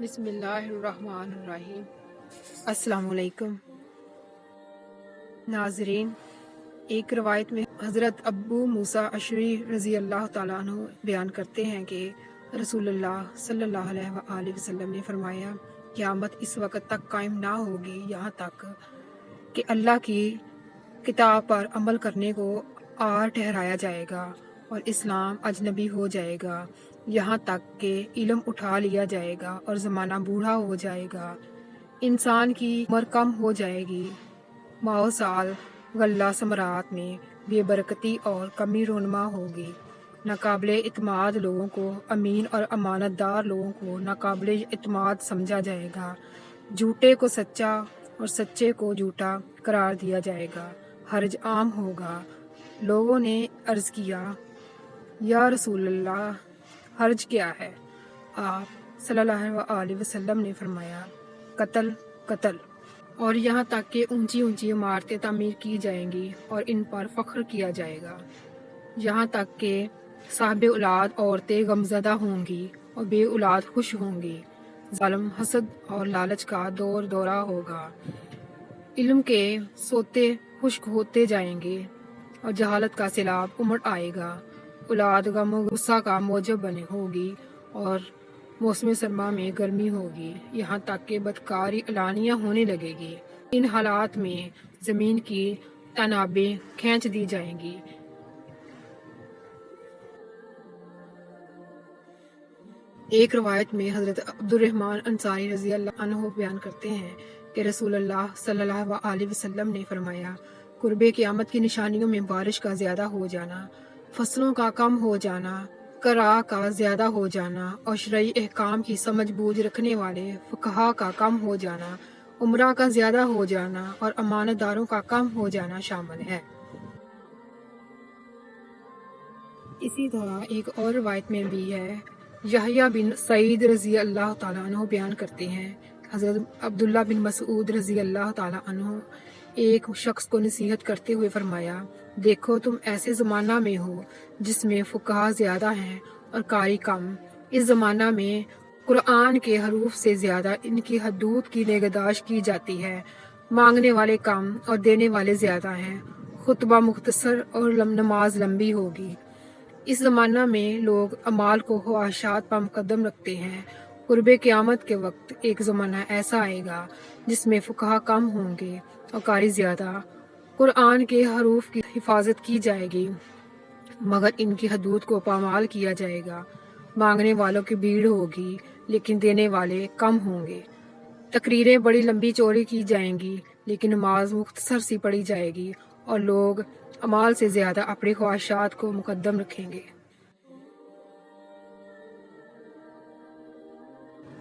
بسم اللہ الرحمن الرحیم۔ السلام علیکم ناظرین، ایک روایت میں حضرت ابو موسیٰ اشعری رضی اللہ تعالیٰ عنہ بیان کرتے ہیں کہ رسول اللہ صلی اللہ علیہ وآلہ وسلم نے فرمایا، قیامت اس وقت تک قائم نہ ہوگی یہاں تک کہ اللہ کی کتاب پر عمل کرنے کو عار ٹھہرایا جائے گا اور اسلام اجنبی ہو جائے گا، یہاں تک کہ علم اٹھا لیا جائے گا اور زمانہ بوڑھا ہو جائے گا، انسان کی عمر کم ہو جائے گی، ماہ سال غلہ ثمرات میں بے برکتی اور کمی رونما ہوگی، ناقابل اعتماد لوگوں کو امین اور امانت دار لوگوں کو ناقابل اعتماد سمجھا جائے گا، جھوٹے کو سچا اور سچے کو جھوٹا قرار دیا جائے گا، حرج عام ہوگا۔ لوگوں نے عرض کیا، یا رسول اللہ، حرج کیا ہے؟ آپ صلی اللہ علیہ وسلم نے فرمایا، قتل قتل، اور یہاں تک کہ اونچی اونچی عمارتیں تعمیر کی جائیں گی اور ان پر فخر کیا جائے گا، یہاں تک کہ صاحب اولاد عورتیں غمزدہ ہوں گی اور بے اولاد خوش ہوں گی، ظالم حسد اور لالچ کا دور دورہ ہوگا، علم کے سوتے خشک ہوتے جائیں گے اور جہالت کا سیلاب امڑ آئے گا، اولاد غم و غصہ کا موجب بنے ہوگی اور موسم سرما میں گرمی ہوگی، یہاں تک کہ بدکاری علانیہ ہونے لگے گی۔ ان حالات میں زمین کی تنابیں کھینچ دی جائیں گی۔ ایک روایت میں حضرت عبدالرحمن انصاری رضی اللہ عنہ بیان کرتے ہیں کہ رسول اللہ صلی اللہ علیہ وسلم نے فرمایا، قرب قیامت کی نشانیوں میں بارش کا زیادہ ہو جانا، فصلوں کا کم ہو جانا، قرا کا زیادہ ہو جانا اور شرعی احکام کی سمجھ بوجھ رکھنے والے فقہا کا کم ہو جانا، عمرہ کا زیادہ ہو جانا اور امانت داروں کا کم ہو جانا شامل ہے۔ اسی طرح ایک اور روایت میں بھی ہے، یحییٰ بن سعید رضی اللہ تعالیٰ عنہ بیان کرتے ہیں، حضرت عبداللہ بن مسعود رضی اللہ تعالیٰ عنہ ایک شخص کو نصیحت کرتے ہوئے فرمایا، دیکھو تم ایسے زمانہ میں ہو جس میں فقہا زیادہ ہیں اور قاری کم، اس زمانہ میں قرآن کے حروف سے زیادہ ان کی حدود کی نگہداشت کی جاتی ہے، مانگنے والے کم اور دینے والے زیادہ ہیں، خطبہ مختصر اور نماز لمبی ہوگی۔ اس زمانہ میں لوگ اعمال کو خواہشات پر مقدم رکھتے ہیں۔ قرب قیامت کے وقت ایک زمانہ ایسا آئے گا جس میں فقہا کم ہوں گے اور قاری زیادہ، قرآن کے حروف کی حفاظت کی جائے گی مگر ان کی حدود کو پامال کیا جائے گا، مانگنے والوں کی بھیڑ ہوگی لیکن دینے والے کم ہوں گے، تقریریں بڑی لمبی چوڑی کی جائیں گی لیکن نماز مختصر سی پڑھی جائے گی اور لوگ اعمال سے زیادہ اپنی خواہشات کو مقدم رکھیں گے۔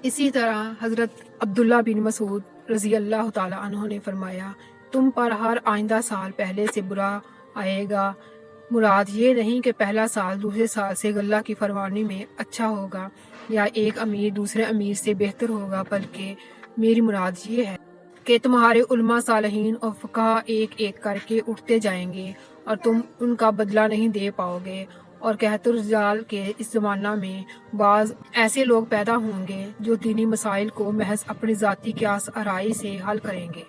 اسی طرح حضرت عبداللہ بن مسعود رضی اللہ تعالیٰ عنہ نے فرمایا، تم پر ہر آئندہ سال پہلے سے برا آئے گا، مراد یہ نہیں کہ پہلا سال دوسرے سال سے اللہ کی فرمانی میں اچھا ہوگا یا ایک امیر دوسرے امیر سے بہتر ہوگا، بلکہ میری مراد یہ ہے کہ تمہارے علماء صالحین اور فقہا ایک ایک کر کے اٹھتے جائیں گے اور تم ان کا بدلہ نہیں دے پاؤ گے، اور کہت الرجال کے اس زمانہ میں بعض ایسے لوگ پیدا ہوں گے جو دینی مسائل کو محض اپنی ذاتی قیاس آرائی سے حل کریں گے۔